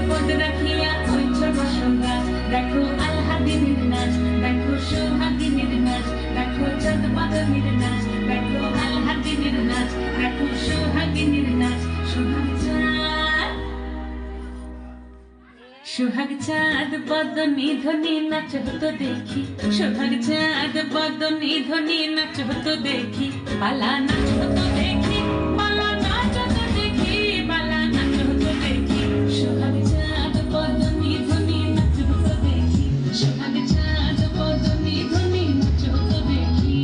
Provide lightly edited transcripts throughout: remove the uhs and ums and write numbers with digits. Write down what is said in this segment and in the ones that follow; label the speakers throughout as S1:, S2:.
S1: পদ রাখিয়া ওই ছোট সন্ধ্যা দেখো আলহাদিনীর নাচ, দেখো সোহাগিনীর নাচ, দেখো চাঁদ বাদনীর নাচ, দেখো আলহাদিনীর নাচ, দেখো সোহাগিনীর নাচ। সোহাগ চাঁদ বদনী ধ্বনি নাচ হতো দেখি, সোহাগ চাঁদ বদনী ধ্বনি নাচ হতো দেখি, বালা নাচ হতো দেখি, বালা নাচ হতো দেখি, বালা নাচ হতো দেখি। সোহাগ চাঁদ বদনী ধ্বনি নাচ হতো দেখি, সোহাগ চাঁদ বদনী ধ্বনি নাচ হতো দেখি।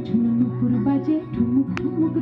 S1: ঝুমুর বাজে ঠুমুক ঠুমুক